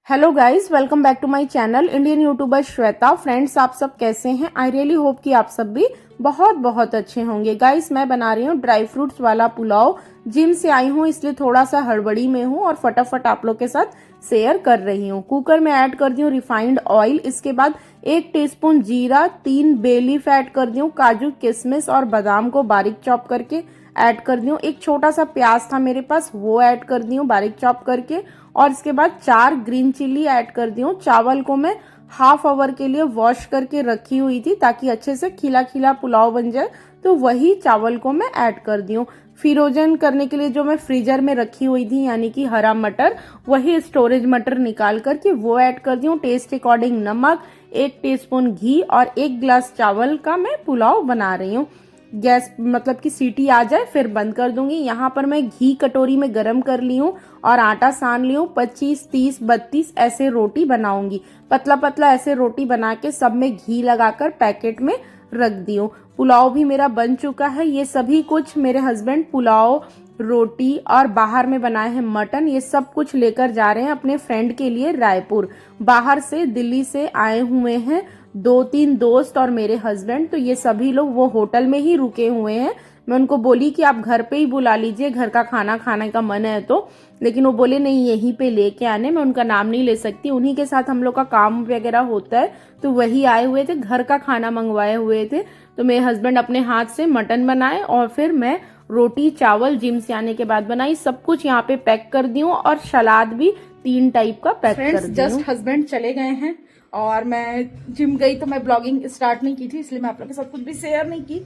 Hello guys, welcome back to my channel Indian YouTuber Shweta. Friends, आप सब कैसे हैं? आई रियली होप कि आप सब भी बहुत बहुत अच्छे होंगे। गाइस, मैं बना रही हूँ ड्राई फ्रूट्स वाला पुलाव। जिम से आई हूँ इसलिए थोड़ा सा हड़बड़ी में हूँ और फटाफट आप लोग के साथ शेयर कर रही हूँ। कुकर में ऐड कर दी हूँ रिफाइंड ऑयल। इसके बाद 1 टीस्पून जीरा, 3 बे लीफ ऐड कर दी हूँ, काजू किशमिश और बादाम को बारीक चॉप करके ऐड कर दी हूँ। एक छोटा सा प्याज था मेरे पास, वो ऐड कर दी हूँ बारीक चॉप करके। और इसके बाद 4 ग्रीन चिल्ली ऐड कर दी हूँ। चावल को मैं हाफ आवर के लिए वॉश करके रखी हुई थी ताकि अच्छे से खिला खिला पुलाव बन जाए, तो वही चावल को मैं ऐड कर दी हूँ। फ्रोजन करने के लिए जो मैं फ्रीजर में रखी हुई थी यानी कि हरा मटर, वही स्टोरेज मटर निकाल करके वो ऐड कर दी हूँ। टेस्ट अकॉर्डिंग नमक, 1 टीस्पून घी और 1 गिलास चावल का मैं पुलाव बना रही हूँ। गैस मतलब कि सीटी आ जाए फिर बंद कर दूंगी। यहाँ पर मैं घी कटोरी में गरम कर ली हूँ और आटा सान ली हूँ। 25, 30, 32 ऐसे रोटी बनाऊंगी। पतला पतला ऐसे रोटी बना के सब में घी लगाकर पैकेट में रख दी हूँ। पुलाव भी मेरा बन चुका है। ये सभी कुछ मेरे हस्बैंड पुलाव, रोटी और बाहर में बनाए हैं मटन, ये सब कुछ लेकर जा रहे हैं अपने फ्रेंड के लिए रायपुर। बाहर से दिल्ली से आए हुए हैं 2-3 दोस्त और मेरे हस्बैंड, तो ये सभी लोग वो होटल में ही रुके हुए हैं। मैं उनको बोली कि आप घर पे ही बुला लीजिए, घर का खाना खाने का मन है तो, लेकिन वो बोले नहीं यहीं पे लेके आने। मैं उनका नाम नहीं ले सकती, उन्हीं के साथ हम लोग का काम वगैरह होता है, तो वही आए हुए थे, घर का खाना मंगवाए हुए थे। तो मेरे हस्बैंड अपने हाथ से मटन बनाए और फिर मैं रोटी चावल जिम से आने के बाद बनाई। सब कुछ यहाँ पे पैक कर दी हूँ और सलाद भी 3 टाइप का पैक कर दी हूँ। जस्ट हस्बैंड चले गए हैं और मैं जिम गई तो मैं ब्लॉगिंग स्टार्ट नहीं की थी, इसलिए मैं आप लोग के साथ कुछ भी शेयर नहीं की।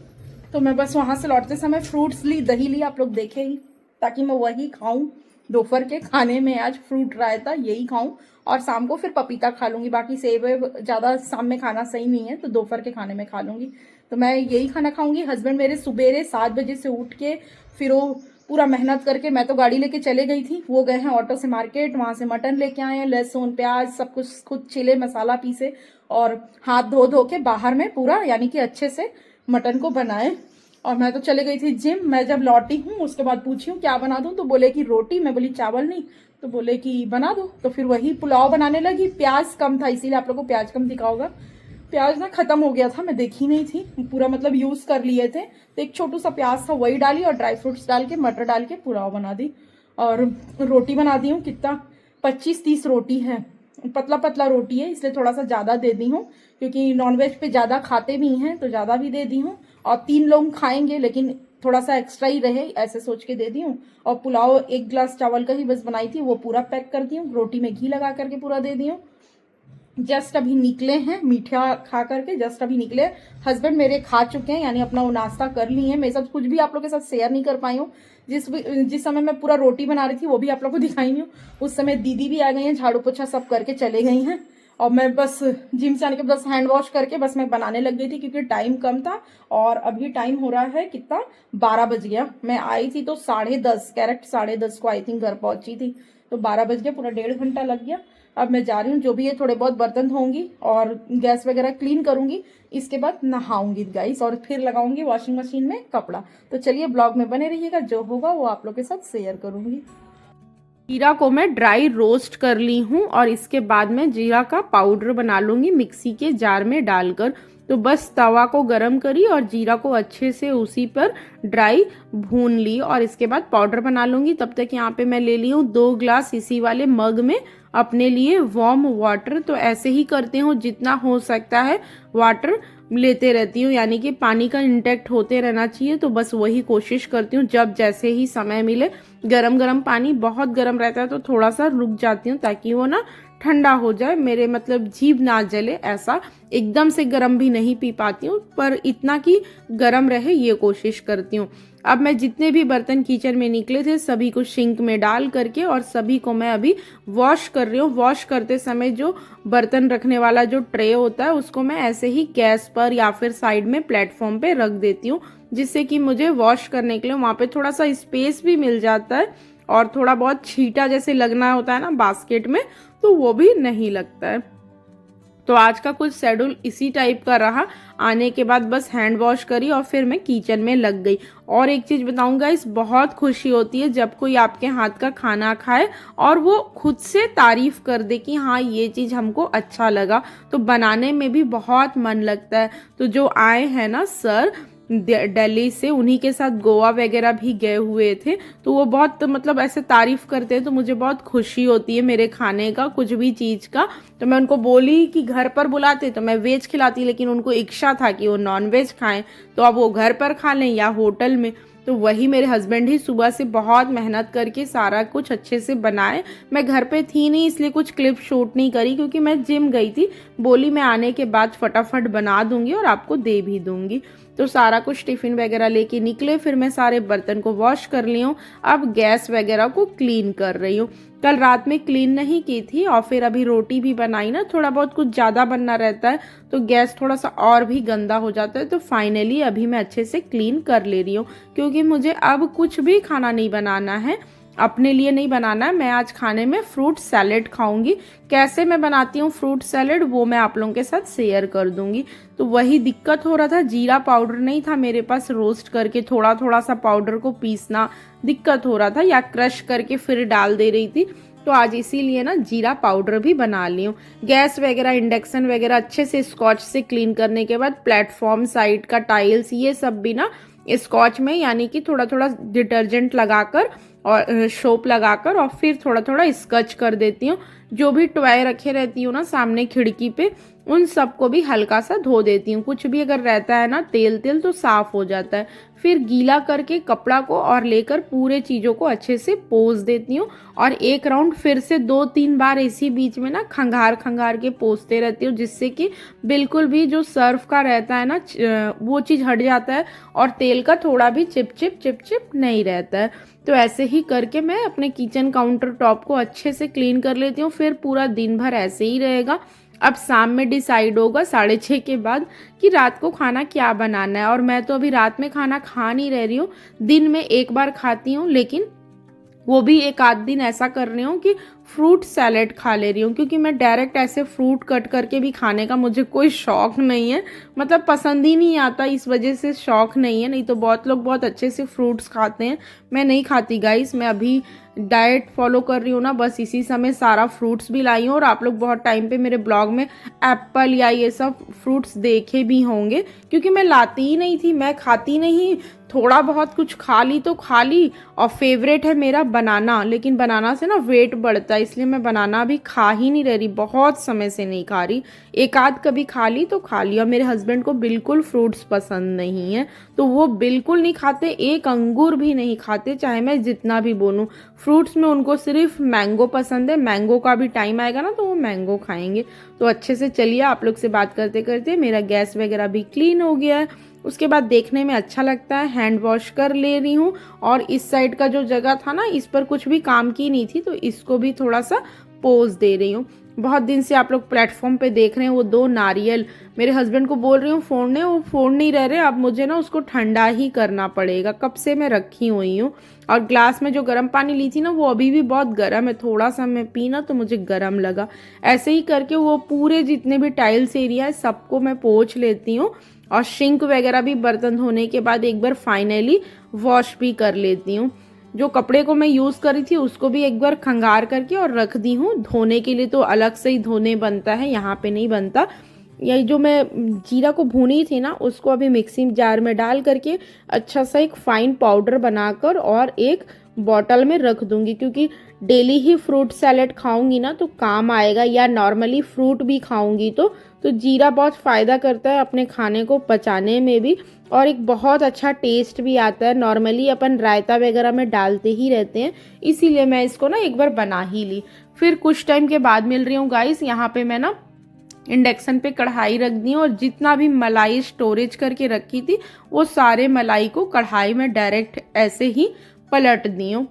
तो मैं बस वहां से लौटते समय फ्रूट्स ली, दही ली, आप लोग देखे ही, ताकि मैं वही खाऊं। दोपहर के खाने में आज फ्रूट रायता यही खाऊं और शाम को फिर पपीता खा लूंगी। बाकी सेब ज़्यादा शाम में खाना सही नहीं है, तो दोपहर के खाने में खा लूंगी। तो मैं यही खाना खाऊंगी। हस्बैंड मेरे सुबेरे 7 बजे से उठ के फिर वो पूरा मेहनत करके, मैं तो गाड़ी लेके चले गई थी, वो गए हैं ऑटो से मार्केट, वहां से मटन लेके आए हैं, लहसुन प्याज सब कुछ खुद छिले, मसाला पीसे और हाथ धो धो के बाहर में पूरा यानी कि अच्छे से मटन को बनाए। और मैं तो चले गई थी जिम। मैं जब लौटी हूँ उसके बाद पूछी हूँ क्या बना दूँ, तो बोले कि रोटी। मैं बोली चावल नहीं, तो बोले कि बना दो। तो फिर वही पुलाव बनाने लगी। प्याज कम था इसीलिए आप लोगों को प्याज कम दिखा होगा। प्याज ना खत्म हो गया था, मैं देखी नहीं थी, पूरा मतलब यूज कर लिए थे, तो एक छोटू सा प्याज था वही डाली और ड्राई फ्रूट्स डाल के मटर डाल के पुलाव बना दी। और रोटी बना दी हूँ, कितना 25-30 रोटी है। पतला पतला रोटी है इसलिए थोड़ा सा ज़्यादा दे दी हूँ, क्योंकि नॉनवेज पे ज़्यादा खाते भी हैं तो ज़्यादा भी दे दी हूँ। और 3 लोग खाएंगे लेकिन थोड़ा सा एक्स्ट्रा ही रहे ऐसे सोच के दे दी हूँ। और पुलाव 1 गिलास चावल का ही बस बनाई थी, वो पूरा पैक कर दी हूँ। रोटी में घी लगा करके पूरा दे दी हूँ। जस्ट अभी निकले हैं मीठा खा करके, जस्ट अभी निकले। हस्बैंड मेरे खा चुके हैं यानी अपना वो नाश्ता कर लिए हैं। मैं सब कुछ भी आप लोगों के साथ शेयर नहीं कर पाई हूँ। जिस समय मैं पूरा रोटी बना रही थी वो भी आप लोग को दिखाई नहीं हूँ। उस समय दीदी भी आ गई हैं, झाड़ू पोछा सब करके चले गई हैं। और मैं बस जिम से आने के बाद हैंड वॉश करके बस मैं बनाने लग गई थी, क्योंकि टाइम कम था। और अभी टाइम हो रहा है कितना, 12 बज गया। मैं आई थी तो 10:30, कैरेक्ट 10:30 को आई थिंक घर पहुंची थी, तो 12 बज गया, पूरा 1.5 घंटा लग गया। अब मैं जा रही हूँ, जो भी है थोड़े बहुत बर्तन धोऊंगी और गैस वगैरह क्लीन करूंगी। इसके बाद नहाऊंगी गाइस और फिर लगाऊंगी वॉशिंग मशीन में कपड़ा। तो चलिए ब्लॉग में बने रहिएगा, जो होगा वो आप लोग के साथ शेयर करूंगी। जीरा को मैं ड्राई रोस्ट कर ली हूँ और इसके बाद में जीरा का पाउडर बना लूंगी मिक्सी के जार में डालकर। तो बस तवा को गरम करी और जीरा को अच्छे से उसी पर ड्राई भून ली और इसके बाद पाउडर बना लूंगी। तब तक यहाँ पे मैं ले ली हूँ 2 गिलास इसी वाले मग में अपने लिए वार्म वाटर। तो ऐसे ही करती हूँ, जितना हो सकता है वाटर लेते रहती हूँ, यानी कि पानी का इंटेक्ट होते रहना चाहिए। तो बस वही कोशिश करती हूँ, जब जैसे ही समय मिले। गरम गरम पानी, बहुत गरम रहता है तो थोड़ा सा रुक जाती हूँ ताकि वो ना ठंडा हो जाए, मेरे मतलब जीभ ना जले। ऐसा एकदम से गरम भी नहीं पी पाती हूँ, पर इतना कि गरम रहे ये कोशिश करती हूँ। अब मैं जितने भी बर्तन किचन में निकले थे सभी को सिंक में डाल करके और सभी को मैं अभी वॉश कर रही हूँ। वॉश करते समय जो बर्तन रखने वाला जो ट्रे होता है उसको मैं ऐसे ही गैस पर या फिर साइड में प्लेटफॉर्म पे रख देती हूँ, जिससे कि मुझे वॉश करने के लिए वहाँ पे थोड़ा सा स्पेस भी मिल जाता है और थोड़ा बहुत छींटा जैसे लगना होता है ना बास्केट में, तो वो भी नहीं लगता है। तो आज का कुछ शेड्यूल इसी टाइप का रहा। आने के बाद बस हैंड वॉश करी और फिर मैं किचन में लग गई। और एक चीज़ बताऊंगा, इस बहुत खुशी होती है जब कोई आपके हाथ का खाना खाए और वो खुद से तारीफ कर दे कि हाँ ये चीज़ हमको अच्छा लगा, तो बनाने में भी बहुत मन लगता है। तो जो आए हैं ना सर दिल्ली से, उन्हीं के साथ गोवा वगैरह भी गए हुए थे, तो वो बहुत मतलब ऐसे तारीफ करते हैं, तो मुझे बहुत खुशी होती है मेरे खाने का, कुछ भी चीज़ का। तो मैं उनको बोली कि घर पर बुलाते तो मैं वेज खिलाती, लेकिन उनको इच्छा था कि वो नॉन वेज खाएं, तो अब वो घर पर खा लें या होटल में। तो वही मेरे हस्बैंड ही सुबह से बहुत मेहनत करके सारा कुछ अच्छे से बनाए। मैं घर पे थी नहीं इसलिए कुछ क्लिप शूट नहीं करी, क्योंकि मैं जिम गई थी। बोली मैं आने के बाद फटाफट बना दूंगी और आपको दे भी दूंगी। तो सारा कुछ टिफिन वगैरह लेके निकले, फिर मैं सारे बर्तन को वॉश कर ली हूँ। अब गैस वगैरह को क्लीन कर रही हूँ। कल रात में क्लीन नहीं की थी और फिर अभी रोटी भी बनाई ना, थोड़ा बहुत कुछ ज़्यादा बनना रहता है तो गैस थोड़ा सा और भी गंदा हो जाता है। तो फाइनली अभी मैं अच्छे से क्लीन कर ले रही हूँ, क्योंकि मुझे अब कुछ भी खाना नहीं बनाना है, अपने लिए नहीं बनाना है। मैं आज खाने में फ्रूट सैलेड खाऊंगी। कैसे मैं बनाती हूँ फ्रूट सैलेड वो मैं आप लोगों के साथ शेयर कर दूंगी। तो वही दिक्कत हो रहा था, जीरा पाउडर नहीं था मेरे पास, रोस्ट करके थोड़ा थोड़ा सा पाउडर को पीसना दिक्कत हो रहा था, या क्रश करके फिर डाल दे रही थी। तो आज इसीलिए ना जीरा पाउडर भी बना ली हूँ। गैस वगैरह इंडक्शन वगैरह अच्छे से स्कॉच से क्लीन करने के बाद प्लेटफॉर्म साइड का टाइल्स ये सब भी ना स्कॉच में, यानी कि थोड़ा थोड़ा डिटर्जेंट लगाकर और सोप लगाकर और फिर थोड़ा थोड़ा स्कच कर देती हूँ। जो भी टॉय रखे रहती हूँ ना सामने खिड़की पे, उन सबको भी हल्का सा धो देती हूँ। कुछ भी अगर रहता है ना तेल तेल तो साफ हो जाता है। फिर गीला करके कपड़ा को और लेकर पूरे चीज़ों को अच्छे से पोंछ देती हूँ और एक राउंड फिर से 2-3 बार इसी बीच में ना खंगार खंगार के पोंछते रहती हूँ, जिससे कि बिल्कुल भी जो सर्फ का रहता है ना वो चीज़ हट जाता है और तेल का थोड़ा भी चिप चिप नहीं रहता है। तो ऐसे ही करके मैं अपने किचन काउंटर टॉप को अच्छे से क्लीन कर लेती हूँ। फिर पूरा दिन भर ऐसे ही रहेगा। अब शाम में डिसाइड होगा 6:30 के बाद कि रात को खाना क्या बनाना है। और मैं तो अभी रात में खाना खा नहीं रह रही हूँ, दिन में एक बार खाती हूँ, लेकिन वो भी एक आध दिन ऐसा कर रही हूँ कि फ्रूट सैलेड खा ले रही हूँ, क्योंकि मैं डायरेक्ट ऐसे फ्रूट कट करके भी खाने का मुझे कोई शौक नहीं है, मतलब पसंद ही नहीं आता, इस वजह से शौक नहीं है। नहीं तो बहुत लोग बहुत अच्छे से फ्रूट्स खाते हैं, मैं नहीं खाती गाइस। मैं अभी डाइट फॉलो कर रही हूँ ना, बस इसी समय सारा फ्रूट्स भी लाई हूँ। और आप लोग बहुत टाइम पे मेरे ब्लॉग में एप्पल या ये सब फ्रूट्स देखे भी होंगे, क्योंकि मैं लाती ही नहीं थी, मैं खाती नहीं। थोड़ा बहुत कुछ खा ली तो खा ली। और फेवरेट है मेरा बनाना, लेकिन बनाना से ना वेट बढ़ता है, इसलिए मैं बनाना अभी खा ही नहीं रही, बहुत समय से नहीं खा रही। एक आध कभी खा ली तो खा लिया। मेरे हस्बैंड को बिल्कुल फ्रूट्स पसंद नहीं है, तो वो बिल्कुल नहीं खाते, एक अंगूर भी नहीं खाते, चाहे मैं जितना भी बोलूँ। फ्रूट्स में उनको सिर्फ मैंगो पसंद है, मैंगो का भी टाइम आएगा ना तो वो मैंगो खाएंगे। तो अच्छे से चलिए, आप लोग से बात करते करते मेरा गैस वगैरह भी क्लीन हो गया है। उसके बाद देखने में अच्छा लगता है, हैंड वॉश कर ले रही हूँ। और इस साइड का जो जगह था ना, इस पर कुछ भी काम की नहीं थी, तो इसको भी थोड़ा सा पोज दे रही हूँ। बहुत दिन से आप लोग प्लेटफॉर्म पे देख रहे हैं वो 2 नारियल, मेरे हस्बैंड को बोल रही हूँ फोड़ने, वो फोड़ नहीं रहे। अब मुझे ना उसको ठंडा ही करना पड़ेगा, कब से मैं रखी हुई हूँ। और ग्लास में जो गर्म पानी ली थी ना, वो अभी भी बहुत गर्म है, थोड़ा सा मैं पीना तो मुझे गर्म लगा। ऐसे ही करके वो पूरे जितने भी टाइल्स एरिया है सबको मैं पोंछ लेती हूँ। और सिंक वगैरह भी बर्तन धोने के बाद एक बार फाइनली वॉश भी कर लेती हूँ। जो कपड़े को मैं यूज़ करी थी उसको भी एक बार खंगार करके और रख दी हूँ धोने के लिए, तो अलग से ही धोने बनता है, यहाँ पे नहीं बनता। यही जो मैं जीरा को भूनी थी ना, उसको अभी मिक्सी जार में डाल करके अच्छा सा एक फाइन पाउडर बनाकर और एक बॉटल में रख दूंगी, क्योंकि डेली ही फ्रूट सैलेड खाऊंगी ना तो काम आएगा, या नॉर्मली फ्रूट भी खाऊंगी तो जीरा बहुत फ़ायदा करता है अपने खाने को पचाने में भी, और एक बहुत अच्छा टेस्ट भी आता है। नॉर्मली अपन रायता वगैरह में डालते ही रहते हैं, इसीलिए मैं इसको ना एक बार बना ही ली। फिर कुछ टाइम के बाद मिल रही हूँ गाइस, यहाँ पे मैं ना इंडक्शन पे कढ़ाई रख दी और जितना भी मलाई स्टोरेज करके रखी थी वो सारे मलाई को कढ़ाई में डायरेक्ट ऐसे ही पलट दी हूँ।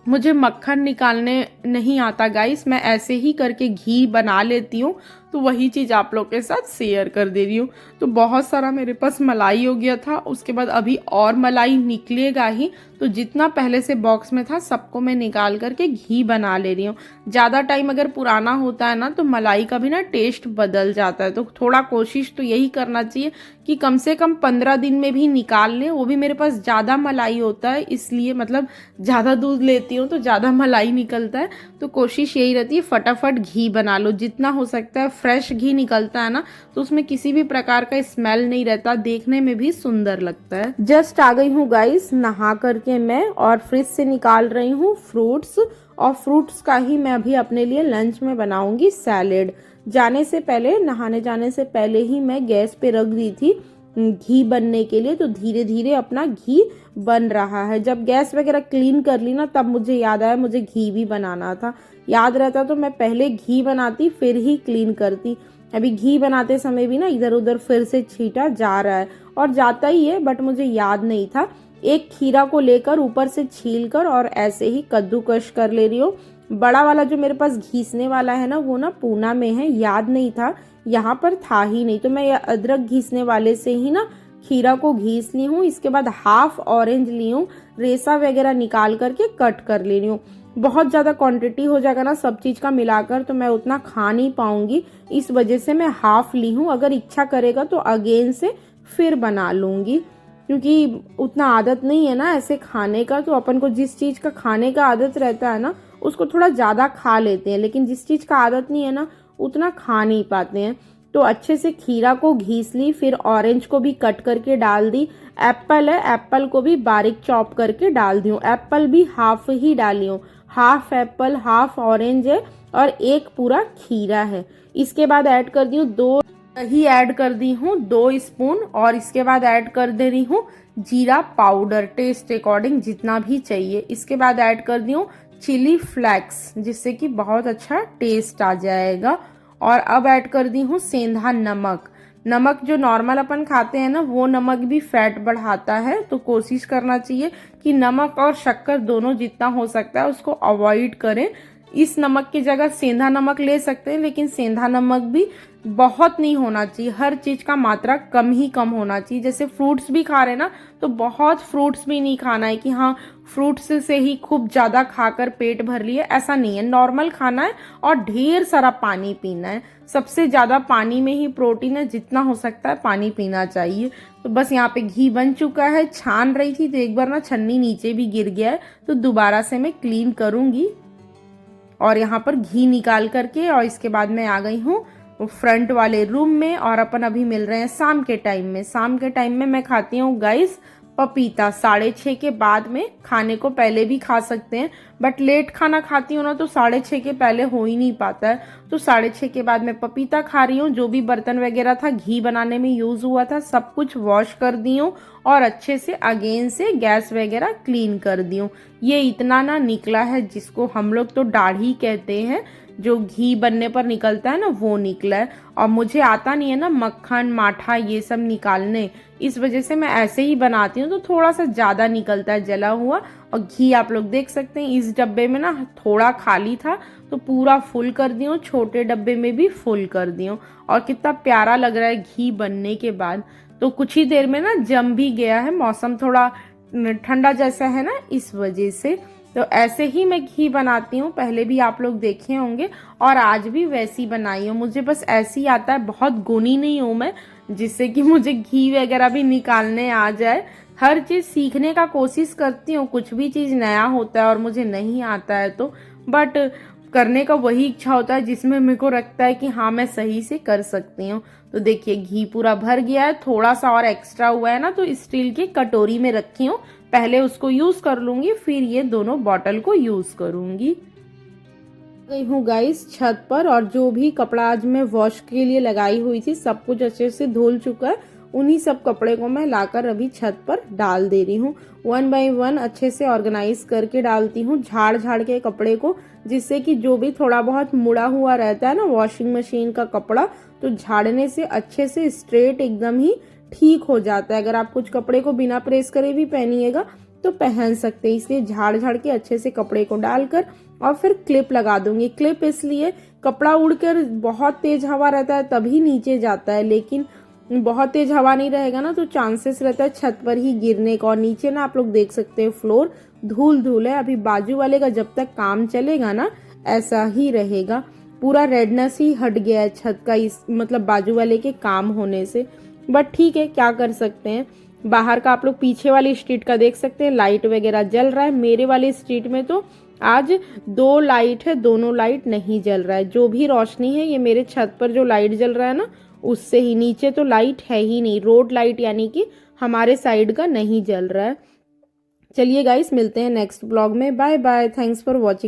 मुझे मक्खन निकालने नहीं आता गाइस, मैं ऐसे ही करके घी बना लेती हूँ। तो वही चीज़ आप लोग के साथ शेयर कर दे रही हूँ। तो बहुत सारा मेरे पास मलाई हो गया था, उसके बाद अभी और मलाई निकलेगा ही, तो जितना पहले से बॉक्स में था सबको मैं निकाल करके घी बना ले रही हूँ। ज़्यादा टाइम अगर पुराना होता है ना तो मलाई का भी ना टेस्ट बदल जाता है, तो थोड़ा कोशिश तो यही करना चाहिए कि कम से कम 15 दिन में भी निकाल लें। वो भी मेरे पास ज़्यादा मलाई होता है, इसलिए मतलब ज़्यादा दूध लेती हूँ तो ज़्यादा मलाई निकलता है। तो कोशिश यही रहती है फटाफट घी बना लो, जितना हो सकता है फ्रेश घी निकलता है ना तो उसमें किसी भी प्रकार का स्मेल नहीं रहता, देखने में भी सुंदर लगता है। जस्ट आ गई हूँ गाइस नहा करके मैं, और फ्रिज से निकाल रही हूँ फ्रूट्स, और फ्रूट्स का ही मैं अभी अपने लिए लंच में बनाऊंगी सैलेड। जाने से पहले, नहाने जाने से पहले ही मैं गैस पे रख दी थी घी बनने के लिए, तो धीरे धीरे अपना घी बन रहा है। जब गैस वगैरह क्लीन कर ली ना तब मुझे याद आया मुझे घी भी बनाना था। याद रहता तो मैं पहले घी बनाती फिर ही क्लीन करती। अभी घी बनाते समय भी ना इधर उधर फिर से छींटा जा रहा है, और जाता ही है बट मुझे याद नहीं था। एक खीरा को लेकर ऊपर से छील कर और ऐसे ही कद्दूकश कर ले रही हूँ। बड़ा वाला जो मेरे पास घीसने वाला है ना वो ना पूना में है, याद नहीं था, यहाँ पर था ही नहीं, तो मैं अदरक घीसने वाले से ही ना खीरा को घीस ली हूँ। इसके बाद हाफ ऑरेंज ली हूँ, रेसा वगैरह निकाल करके कट कर ले रही हूँ। बहुत ज़्यादा क्वांटिटी हो जाएगा ना सब चीज़ का मिलाकर तो मैं उतना खा नहीं पाऊंगी, इस वजह से मैं हाफ ली हूँ। अगर इच्छा करेगा तो अगेन से फिर बना लूँगी, क्योंकि उतना आदत नहीं है ना ऐसे खाने का। तो अपन को जिस चीज़ का खाने का आदत रहता है ना उसको थोड़ा ज़्यादा खा लेते हैं, लेकिन जिस चीज़ का आदत नहीं है ना उतना खा नहीं पाते हैं। तो अच्छे से खीरा को घीस ली, फिर ऑरेंज को भी कट करके डाल दी। एप्पल है, एप्पल को भी बारीक चॉप करके डाल दी हूँ। एप्पल भी हाफ ही डाली हूँ, हाफ एप्पल हाफ ऑरेंज है और एक पूरा खीरा है। इसके बाद ऐड कर दी हूँ दही ऐड कर दी हूँ 2 स्पून, और इसके बाद ऐड कर दे रही हूँ जीरा पाउडर, टेस्ट अकॉर्डिंग जितना भी चाहिए। इसके बाद ऐड कर दी हूँ चिली फ्लेक्स, जिससे कि बहुत अच्छा टेस्ट आ जाएगा। और अब ऐड कर दी हूँ सेंधा नमक। नमक जो नॉर्मल अपन खाते हैं ना वो नमक भी फैट बढ़ाता है, तो कोशिश करना चाहिए कि नमक और शक्कर दोनों जितना हो सकता है उसको अवॉइड करें। इस नमक की जगह सेंधा नमक ले सकते हैं, लेकिन सेंधा नमक भी बहुत नहीं होना चाहिए, हर चीज का मात्रा कम ही कम होना चाहिए। जैसे फ्रूट्स भी खा रहे हैं ना तो बहुत फ्रूट्स भी नहीं खाना है कि हाँ फ्रूट्स से ही खूब ज्यादा खाकर पेट भर लिए, ऐसा नहीं है। नॉर्मल खाना है और ढेर सारा पानी पीना है। सबसे ज्यादा पानी में ही प्रोटीन है, जितना हो सकता है पानी पीना चाहिए। तो बस यहाँ पे घी बन चुका है, छान रही थी तो एक बार ना छन्नी नीचे भी गिर गया है, तो दोबारा से मैं क्लीन करूंगी। और यहाँ पर घी निकाल करके, और इसके बाद मैं आ गई हूँ फ्रंट वाले रूम में, और अपन अभी मिल रहे हैं शाम के टाइम में। शाम के टाइम में मैं खाती हूँ गाइस पपीता, 6:30 के बाद में। खाने को पहले भी खा सकते हैं, बट लेट खाना खाती हूँ ना तो 6:30 के पहले हो ही नहीं पाता है। तो 6:30 के बाद मैं पपीता खा रही हूँ। जो भी बर्तन वगैरह था घी बनाने में यूज हुआ था सब कुछ वॉश कर दी हूँ, और अच्छे से अगेन से गैस वगैरह क्लीन कर दी हूँ। ये इतना ना निकला है, जिसको हम लोग तो दाढ़ी कहते हैं, जो घी बनने पर निकलता है ना वो निकला है। और मुझे आता नहीं है ना मक्खन माठा ये सब निकालने, इस वजह से मैं ऐसे ही बनाती हूँ, तो थोड़ा सा ज्यादा निकलता है जला हुआ। और घी आप लोग देख सकते हैं इस डब्बे में ना थोड़ा खाली था तो पूरा फुल कर दी हूँ, छोटे डब्बे में भी फुल कर दी हूँ। और कितना प्यारा लग रहा है घी बनने के बाद। तो कुछ ही देर में ना जम भी गया है, मौसम थोड़ा ठंडा जैसा है ना इस वजह से। तो ऐसे ही मैं घी बनाती हूँ, पहले भी आप लोग देखे होंगे और आज भी वैसी बनाई हूँ। मुझे बस ऐसे ही आता है, बहुत गुणी नहीं हूँ मैं जिससे कि मुझे घी वगैरह भी निकालने आ जाए। हर चीज सीखने का कोशिश करती हूँ, कुछ भी चीज नया होता है और मुझे नहीं आता है तो बट करने का वही इच्छा होता है जिसमें मेरे को लगता है कि हाँ मैं सही से कर सकती हूँ। तो देखिए घी पूरा भर गया है, थोड़ा सा और एक्स्ट्रा हुआ है ना तो स्टील की कटोरी में रखी हूँ, पहले उसको यूज कर लूंगी फिर ये दोनों बॉटल को यूज करूंगी। गई हूँ गाइस छत पर, और जो भी कपड़ा आज मैं वॉश के लिए लगाई हुई थी सब कुछ अच्छे से धुल चुका है। उन्हीं सब कपड़े को मैं लाकर अभी छत पर डाल दे रही हूँ। 1 बाय 1 अच्छे से ऑर्गेनाइज करके डालती हूँ, झाड़ झाड़ के कपड़े को, जिससे कि जो भी थोड़ा बहुत मुड़ा हुआ रहता है ना वॉशिंग मशीन का कपड़ा, तो झाड़ने से अच्छे से स्ट्रेट एकदम ही ठीक हो जाता है। अगर आप कुछ कपड़े को बिना प्रेस करे भी पहनिएगा तो पहन सकते हैं, इसलिए झाड़ झाड़ के अच्छे से कपड़े को डालकर और फिर क्लिप लगा दूंगी। क्लिप इसलिए, कपड़ा उड़कर बहुत तेज हवा रहता है तभी नीचे जाता है, लेकिन बहुत तेज हवा नहीं रहेगा ना तो चांसेस रहता है छत पर ही गिरने का। और नीचे ना आप लोग देख सकते हैं फ्लोर धूल धूल है। अभी बाजू वाले का जब तक काम चलेगा ना ऐसा ही रहेगा। पूरा रेडनेस ही हट गया है छत का, इस मतलब बाजू वाले के काम होने से। बट ठीक है, क्या कर सकते हैं। बाहर का आप लोग पीछे वाली स्ट्रीट का देख सकते हैं, लाइट वगैरह जल रहा है। मेरे वाली स्ट्रीट में तो आज 2 लाइट है, दोनों लाइट नहीं जल रहा है। जो भी रोशनी है ये मेरे छत पर जो लाइट जल रहा है ना उससे ही, नीचे तो लाइट है ही नहीं। रोड लाइट यानी कि हमारे साइड का नहीं जल रहा है। चलिए गाइस, मिलते हैं नेक्स्ट ब्लॉग में। Bye bye, thanks for watching.